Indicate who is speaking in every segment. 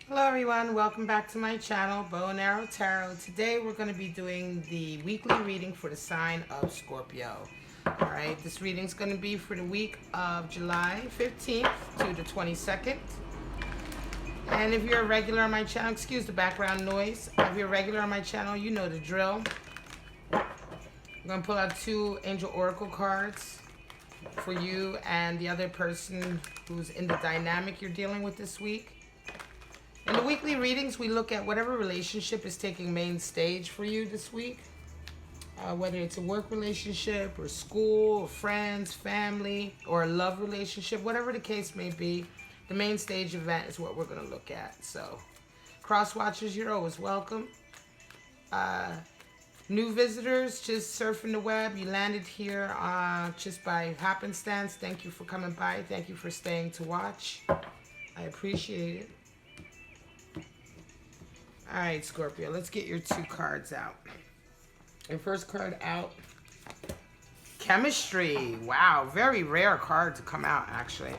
Speaker 1: Hello everyone, welcome back to my channel, Bow and Arrow Tarot. Today we're going to be doing the weekly reading for the sign of Scorpio. Alright, this reading is going to be for the week of July 15th to the 22nd. And if you're a regular on my channel, excuse the background noise. If you're a regular on my channel, you know the drill. I'm going to pull out two Angel Oracle cards for you and the other person who's in the dynamic you're dealing with this week. In the weekly readings, we look at whatever relationship is taking main stage for you this week. Whether it's a work relationship or school or friends, family, or a love relationship, whatever the case may be, the main stage event is what we're going to look at. So, cross watchers, you're always welcome. New visitors, just surfing the web, you landed here just by happenstance. Thank you for coming by. Thank you for staying to watch. I appreciate it. All right, Scorpio, let's get your two cards out. Your first card out, Chemistry. Wow, very rare card to come out, actually.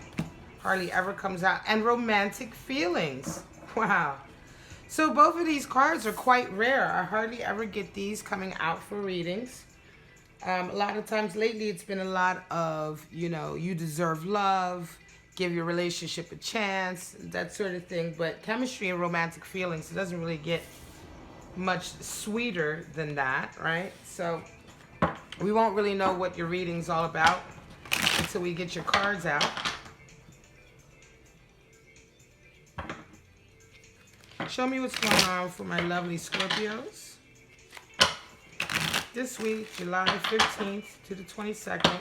Speaker 1: Hardly ever comes out. And Romantic Feelings. Wow. So both of these cards are quite rare. I hardly ever get these coming out for readings. A lot of times lately, it's been a lot of, you know, you deserve love, give your relationship a chance, that sort of thing. But Chemistry and Romantic Feelings, it doesn't really get much sweeter than that, right? So we won't really know what your reading's all about until we get your cards out. Show me what's going on for my lovely Scorpios this week, July 15th to the 22nd.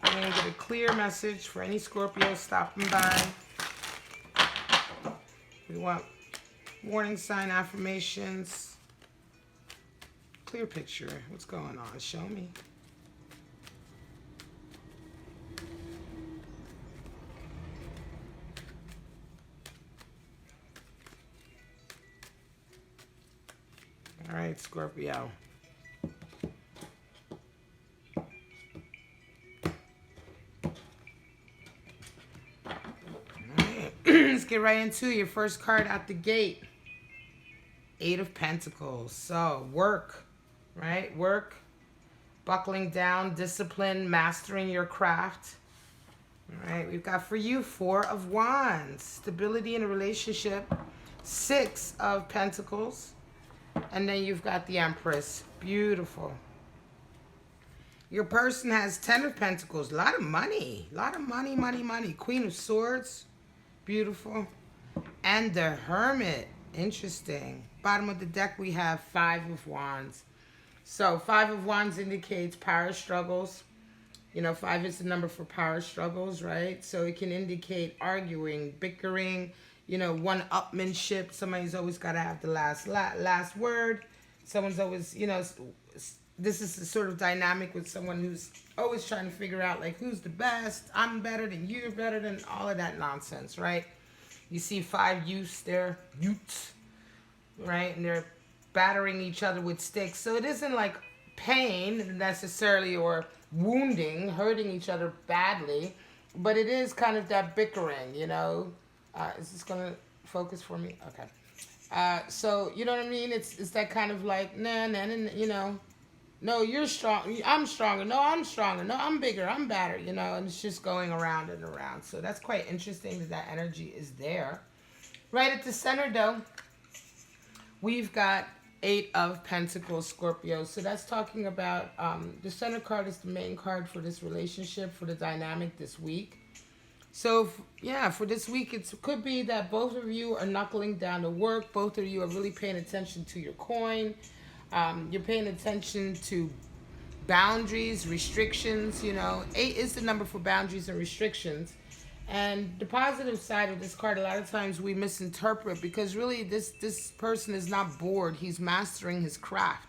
Speaker 1: I'm going to get a clear message for any Scorpios stopping by. We want warning sign affirmations. Clear picture. What's going on? Show me. All right, Scorpio. Let's get right into your first card out the gate. Eight of Pentacles. So, work, right? Work, buckling down, discipline, mastering your craft. All right, we've got for you Four of Wands. Stability in a relationship. Six of Pentacles. And then you've got the Empress. Beautiful. Your person has 10 of Pentacles. A lot of money. A lot of money, money, money. Queen of Swords. Beautiful. And the Hermit. Interesting. Bottom of the deck, we have Five of Wands. So, Five of Wands indicates power struggles. You know, 5 is the number for power struggles, right? So, it can indicate arguing, bickering, you know, one-upmanship. Somebody's always got to have the last word. Someone's always, you know, this is the sort of dynamic with someone who's always trying to figure out, like, who's the best? I'm better than you're better than all of that nonsense, right? You see 5 youths there, right? And they're battering each other with sticks. So it isn't like pain necessarily or wounding, hurting each other badly. But it is kind of that bickering, you know. Is this going to focus for me? Okay. So, you know what I mean? It's that kind of like, nah, you know. No, you're strong. I'm stronger. No, I'm stronger. No, I'm bigger. I'm better. You know, and it's just going around and around. So that's quite interesting that energy is there. Right at the center, though, we've got Eight of Pentacles, Scorpio. So that's talking about the center card is the main card for this relationship, for the dynamic this week. So, yeah, for this week, it could be that both of you are knuckling down to work. Both of you are really paying attention to your coin. You're paying attention to boundaries, restrictions, you know. 8 is the number for boundaries and restrictions. And the positive side of this card, a lot of times we misinterpret because really this person is not bored. He's mastering his craft.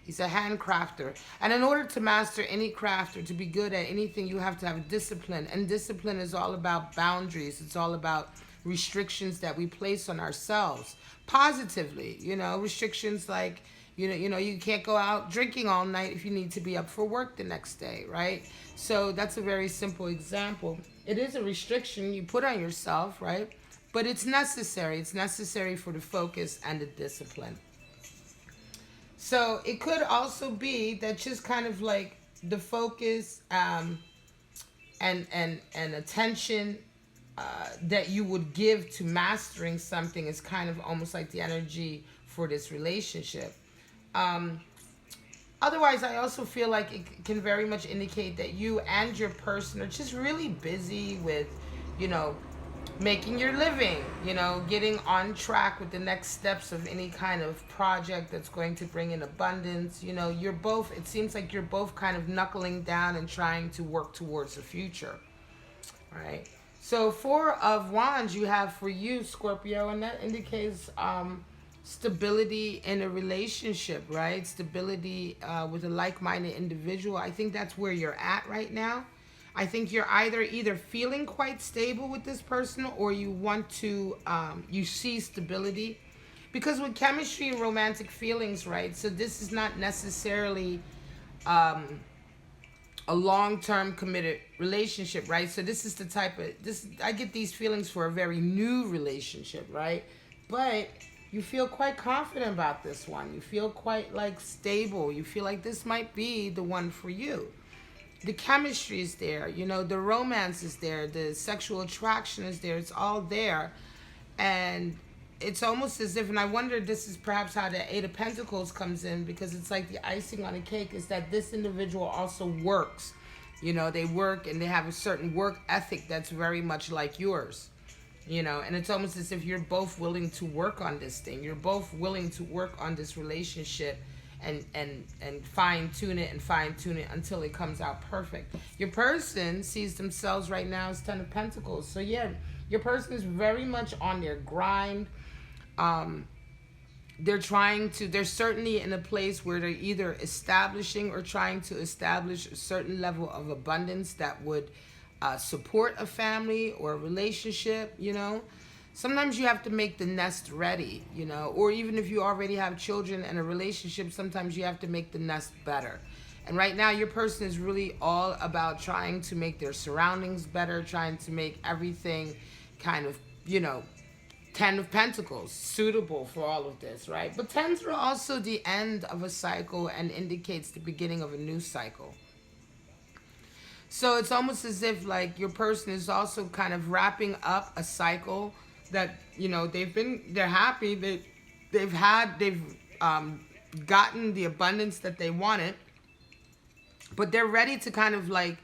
Speaker 1: He's a handcrafter. And in order to master any craft or to be good at anything, you have to have discipline. And discipline is all about boundaries. It's all about restrictions that we place on ourselves positively. You know, restrictions like, you know, you can't go out drinking all night if you need to be up for work the next day, right? So that's a very simple example. It is a restriction you put on yourself, right? But it's necessary. It's necessary for the focus and the discipline. So it could also be that just kind of like the focus and attention that you would give to mastering something is kind of almost like the energy for this relationship. Otherwise, I also feel like it can very much indicate that you and your person are just really busy with, you know, making your living, you know, getting on track with the next steps of any kind of project that's going to bring in abundance. You know, you're both, it seems like you're both kind of knuckling down and trying to work towards the future, right? So 4 of Wands you have for you, Scorpio, and that indicates stability in a relationship, right? Stability with a like-minded individual. I think that's where you're at right now. I think you're either feeling quite stable with this person, or you want to, you see stability. Because with chemistry and romantic feelings, right? So this is not necessarily a long-term committed relationship, right? So this is the type of, I get these feelings for a very new relationship, right? But you feel quite confident about this one. You feel quite like stable. You feel like this might be the one for you. The chemistry is there, you know, the romance is there, the sexual attraction is there, it's all there. And it's almost as if, and I wonder, this is perhaps how the 8 of Pentacles comes in, because it's like the icing on the cake is that this individual also works. You know, they work and they have a certain work ethic that's very much like yours. You know, and it's almost as if you're both willing to work on this thing. You're both willing to work on this relationship and fine-tune it until it comes out perfect. Your person sees themselves right now as 10 of Pentacles. So yeah, your person is very much on their grind. They're certainly in a place where they're either establishing or trying to establish a certain level of abundance that would support a family or a relationship, you know. Sometimes you have to make the nest ready, you know, or even if you already have children and a relationship, sometimes you have to make the nest better. And right now, your person is really all about trying to make their surroundings better, trying to make everything kind of, you know, 10 of Pentacles, suitable for all of this, right? But 10s are also the end of a cycle and indicates the beginning of a new cycle. So it's almost as if like your person is also kind of wrapping up a cycle that, you know, they're happy, they've gotten the abundance that they wanted, but they're ready to kind of like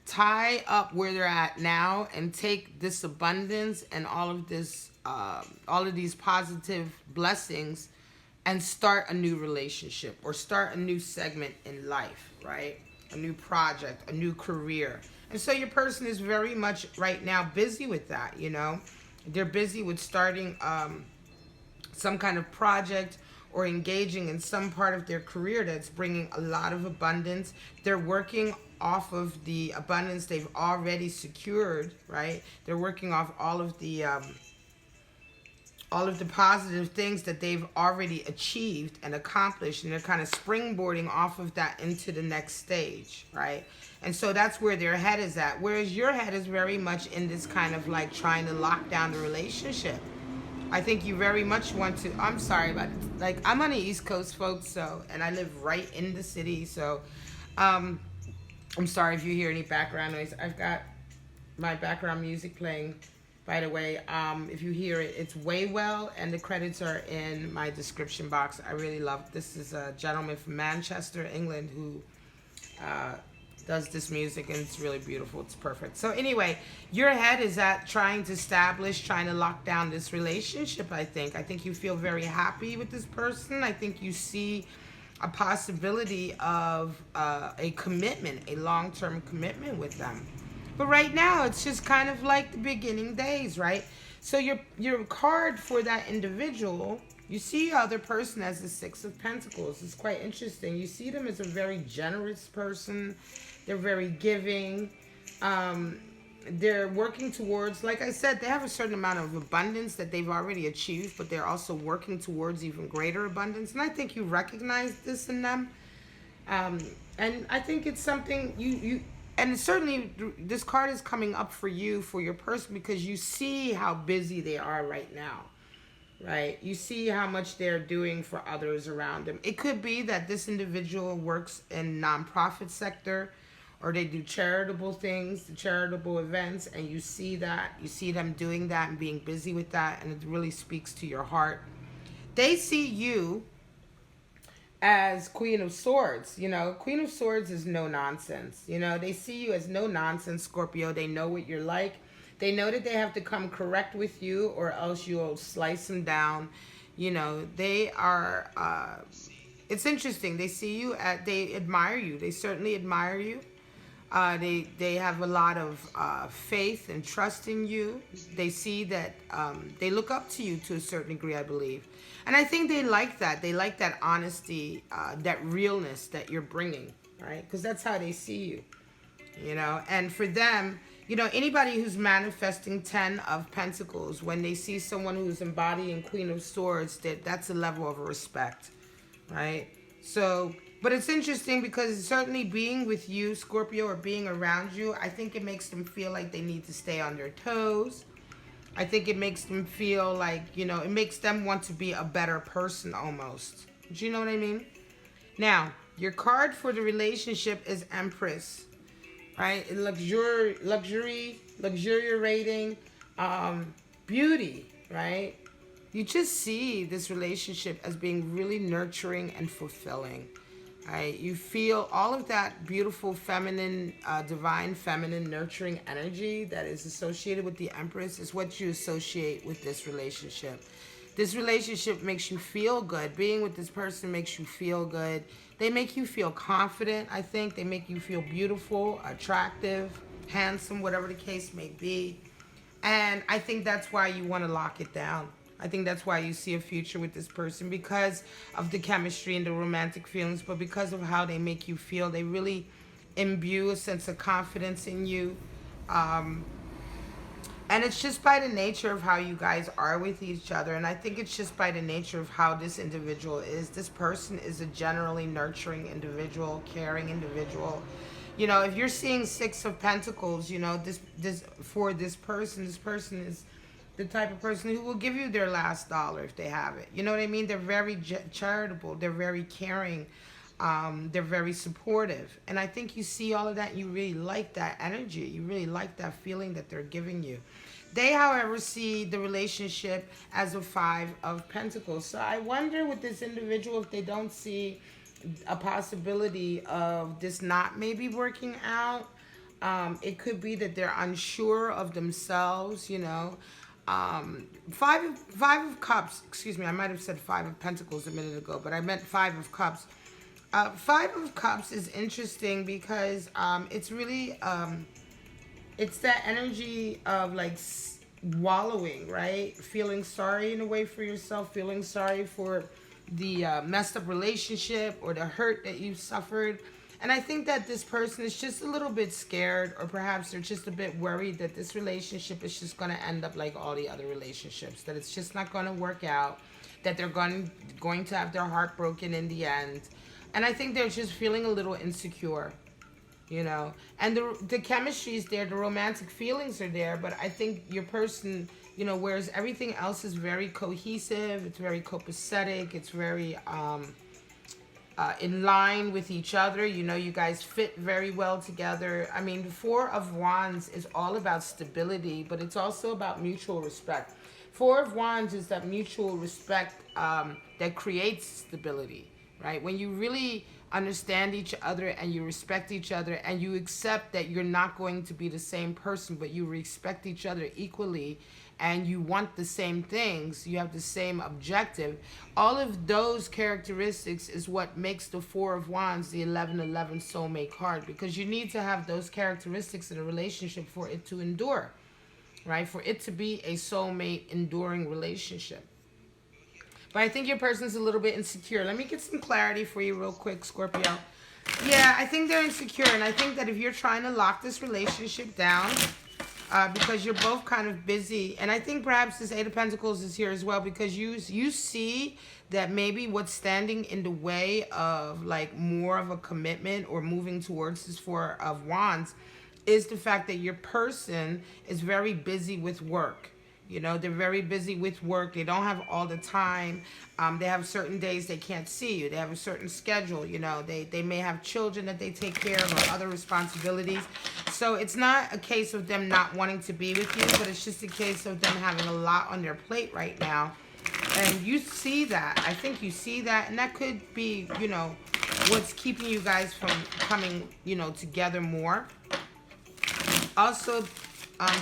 Speaker 1: tie up where they're at now and take this abundance and all of this, all of these positive blessings and start a new relationship or start a new segment in life, right? A new project, a new career. And so your person is very much right now busy with that, you know. They're busy with starting some kind of project or engaging in some part of their career that's bringing a lot of abundance. They're working off of the abundance they've already secured, right? They're working off all of the positive things that they've already achieved and accomplished, and they're kind of springboarding off of that into the next stage, right? And so that's where their head is at, whereas your head is very much in this kind of like trying to lock down the relationship. I think you very much want to, I'm sorry about it. Like, I'm on the East Coast, folks, so, and I live right in the city, so I'm sorry if you hear any background noise. I've got my background music playing. By the way, if you hear it, it's Waywell, and the credits are in my description box. I really love, this is a gentleman from Manchester, England, who does this music, and it's really beautiful. It's perfect. So anyway, your head is at trying to establish, trying to lock down this relationship, I think. I think you feel very happy with this person. I think you see a possibility of a commitment, a long-term commitment with them. But right now, it's just kind of like the beginning days, right? So your card for that individual, you see the other person as the 6 of Pentacles. It's quite interesting. You see them as a very generous person. They're very giving. They're working towards, like I said, they have a certain amount of abundance that they've already achieved, but they're also working towards even greater abundance. And I think you recognize this in them. And I think it's something And certainly this card is coming up for you, for your person, because you see how busy they are right now, right? You see how much they're doing for others around them. It could be that this individual works in nonprofit sector, or they do charitable things, charitable events, and you see that. You see them doing that and being busy with that, and it really speaks to your heart. They see you as Queen of Swords. You know, Queen of Swords is no nonsense. You know, they see you as no nonsense, Scorpio. They know what you're like. They know that they have to come correct with you, or else you'll slice them down. You know, they are, it's interesting. They see you, they admire you. They certainly admire you. They have a lot of faith and trust in you. They see that they look up to you to a certain degree, I believe. And I think they like that. They like that honesty, that realness that you're bringing, right? Because that's how they see you, you know. And for them, you know, anybody who's manifesting 10 of Pentacles, when they see someone who's embodying Queen of Swords, that's a level of respect, right? So, but it's interesting because certainly being with you, Scorpio, or being around you, I think it makes them feel like they need to stay on their toes. I think it makes them feel like, you know, it makes them want to be a better person almost. Do you know what I mean? Now, your card for the relationship is Empress, right? Luxuriating, beauty, right? You just see this relationship as being really nurturing and fulfilling. Right? You feel all of that beautiful feminine, divine feminine nurturing energy that is associated with the Empress is what you associate with this relationship. This relationship makes you feel good. Being with this person makes you feel good. They make you feel confident, I think. They make you feel beautiful, attractive, handsome, whatever the case may be. And I think that's why you want to lock it down. I think that's why you see a future with this person, because of the chemistry and the romantic feelings, but because of how they make you feel. They really imbue a sense of confidence in you. And it's just by the nature of how you guys are with each other. And I think it's just by the nature of how this individual is. This person is a generally nurturing individual, caring individual. You know, if you're seeing 6 of Pentacles, you know, this person is the type of person who will give you their last dollar if they have it. You know what I mean? They're very charitable. They're very caring. They're very supportive. And I think you see all of that. And you really like that energy. You really like that feeling that they're giving you. They, however, see the relationship as a 5 of Pentacles. So I wonder with this individual if they don't see a possibility of this not maybe working out. It could be that they're unsure of themselves, you know. 5 of Cups, excuse me, I might have said 5 of Pentacles a minute ago, but I meant 5 of Cups. 5 of Cups is interesting because it's really, it's that energy of like wallowing, right? Feeling sorry in a way for yourself, feeling sorry for the messed up relationship or the hurt that you suffered. And I think that this person is just a little bit scared, or perhaps they're just a bit worried that this relationship is just going to end up like all the other relationships, that it's just not going to work out, that they're going to have their heart broken in the end. And I think they're just feeling a little insecure, you know. And the chemistry is there, the romantic feelings are there, but I think your person, you know, whereas everything else is very cohesive, it's very copacetic, it's very in line with each other. You know, you guys fit very well together. I mean, the 4 of Wands is all about stability, but it's also about mutual respect. 4 of Wands is that mutual respect that creates stability, right? When you really understand each other and you respect each other and you accept that you're not going to be the same person, but you respect each other equally, and you want the same things, you have the same objective. All of those characteristics is what makes the 4 of Wands the 1111 soulmate card, because you need to have those characteristics in a relationship for it to endure, right? For it to be a soulmate enduring relationship. But I think your person's a little bit insecure. Let me get some clarity for you real quick, Scorpio. Yeah, I think they're insecure, and I think that if you're trying to lock this relationship down, because you're both kind of busy. And I think perhaps this Eight of Pentacles is here as well, because you see that maybe what's standing in the way of like more of a commitment or moving towards this Four of Wands is the fact that your person is very busy with work. You know, they're very busy with work. They don't have all the time. They have certain days they can't see you. They have a certain schedule. You know, they may have children that they take care of or other responsibilities. So it's not a case of them not wanting to be with you, but it's just a case of them having a lot on their plate right now. And you see that. I think you see that. And that could be, you know, what's keeping you guys from coming, you know, together more. Also,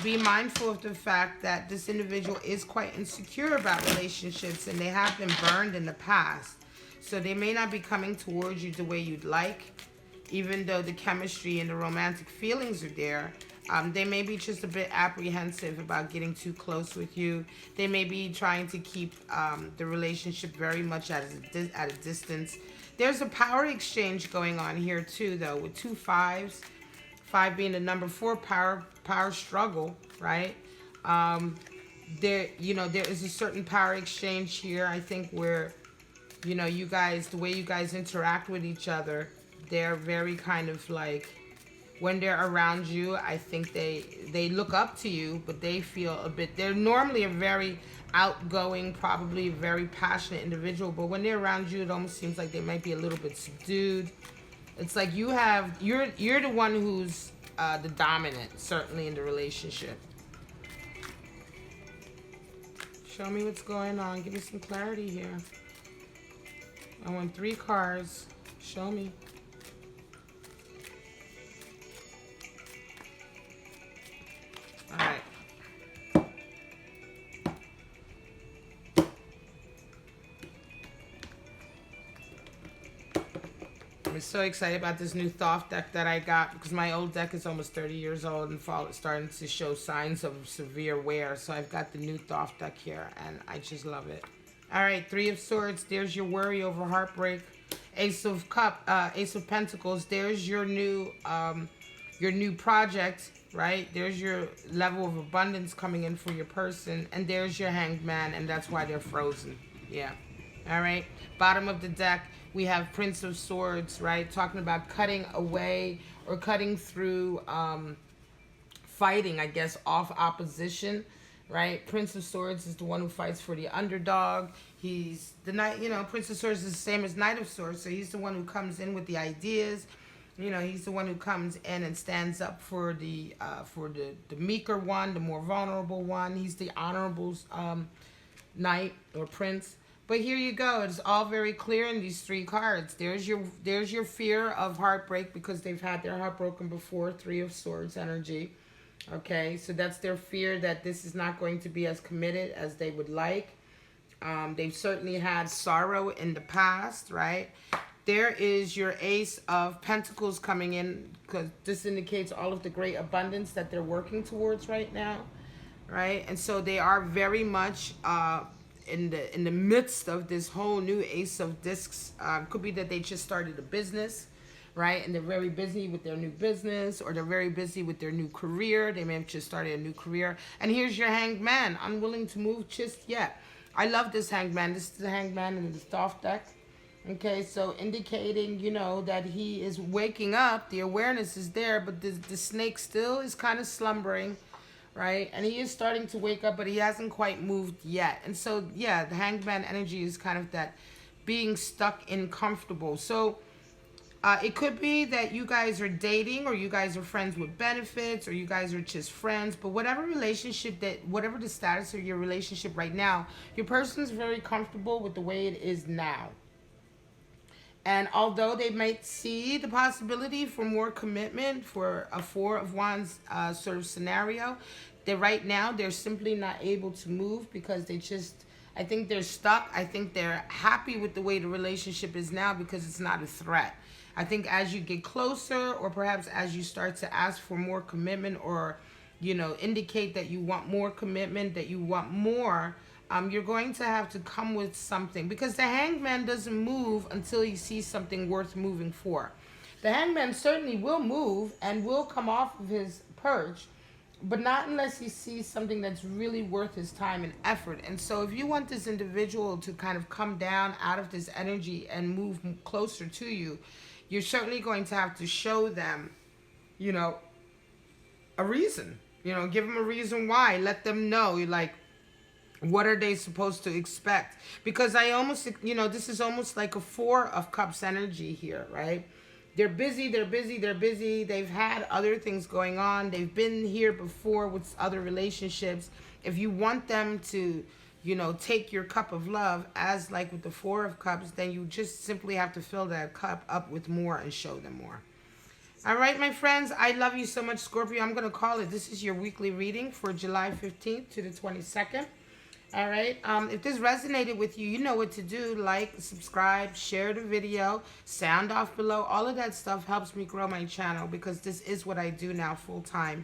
Speaker 1: be mindful of the fact that this individual is quite insecure about relationships, and they have been burned in the past. So they may not be coming towards you the way you'd like, even though the chemistry and the romantic feelings are there. They may be just a bit apprehensive about getting too close with you. They may be trying to keep the relationship very much at a distance. There's a power exchange going on here too, though, with 2 5s. 5 being the number 4, power struggle, right? There, you know, there is a certain power exchange here, I think, where, you know, you guys, the way you guys interact with each other, they're very kind of like, when they're around you, I think they look up to you, but they feel a bit, they're normally a very outgoing, probably very passionate individual, but when they're around you, it almost seems like they might be a little bit subdued. It's like you're the one who's the dominant, certainly in the relationship. Show me what's going on. Give me some clarity here. I want 3 cards. Show me. All right. I'm so excited about this new Thoth deck that I got, because my old deck is almost 30 years old and starting to show signs of severe wear. So I've got the new Thoth deck here, and I just love it. All right, 3 of Swords. There's your worry over heartbreak. Ace of Pentacles. There's your new project, right? There's your level of abundance coming in for your person, and there's your Hanged Man, and that's why they're frozen. Yeah. All right. Bottom of the deck, we have Prince of Swords, right? Talking about cutting away or cutting through, fighting, I guess, off opposition, right? Prince of Swords is the one who fights for the underdog. He's the knight, you know, Prince of Swords is the same as Knight of Swords. So he's the one who comes in with the ideas. You know, he's the one who comes in and stands up for the meeker one, the more vulnerable one. He's the honorable knight or prince. But here you go. It's all very clear in these 3 cards. There's your fear of heartbreak, because they've had their heart broken before. 3 of Swords energy. Okay, so that's their fear that this is not going to be as committed as they would like. They've certainly had sorrow in the past, right? There is your Ace of Pentacles coming in, because this indicates all of the great abundance that they're working towards right now, right? And so they are very much in the midst of this whole new Ace of Discs. Could be that they just started a business, right? And they're very busy with their new business, or they're very busy with their new career. They may have just started a new career. And here's your Hanged Man, unwilling to move just yet. I love this Hanged Man. This is the Hanged Man in the Thoth deck. Okay, so indicating, you know, that he is waking up. The awareness is there, but the snake still is kind of slumbering, right? And he is starting to wake up, but he hasn't quite moved yet. And so, yeah, the Hanged Man energy is kind of that being stuck in comfortable. So it could be that you guys are dating, or you guys are friends with benefits, or you guys are just friends. But whatever relationship whatever the status of your relationship right now, your person's very comfortable with the way it is now. And although they might see the possibility for more commitment, for a 4 of Wands sort of scenario, that right now they're simply not able to move, because I think they're stuck. I think they're happy with the way the relationship is now, because it's not a threat. I think as you get closer, or perhaps as you start to ask for more commitment, or, you know, indicate that you want more commitment, that you want more, you're going to have to come with something, because the Hanged Man doesn't move until he sees something worth moving for. The Hanged Man certainly will move and will come off of his perch, but not unless he sees something that's really worth his time and effort. And so if you want this individual to kind of come down out of this energy and move closer to you, you're certainly going to have to show them, you know, a reason. You know, give them a reason why. Let them know, like, what are they supposed to expect? Because I almost, you know, this is almost like a Four of Cups energy here, right? They're busy, they're busy, they're busy. They've had other things going on. They've been here before with other relationships. If you want them to, you know, take your cup of love, as like with the Four of Cups, then you just simply have to fill that cup up with more and show them more. All right, my friends, I love you so much, Scorpio. I'm going to call it. This is your weekly reading for July 15th to the 22nd. All right. If this resonated with you, you know what to do. Like, subscribe, share the video, sound off below. All of that stuff helps me grow my channel because this is what I do now full time.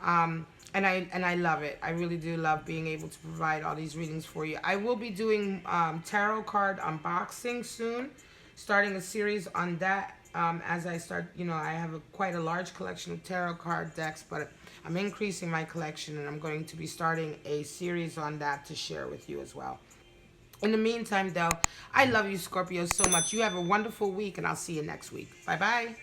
Speaker 1: And I love it. I really do love being able to provide all these readings for you. I will be doing tarot card unboxing soon, starting a series on that. As I start, you know, I have quite a large collection of tarot card decks, but I'm increasing my collection, and I'm going to be starting a series on that to share with you as well. In the meantime, though, I love you, Scorpio, so much. You have a wonderful week, and I'll see you next week. Bye-bye.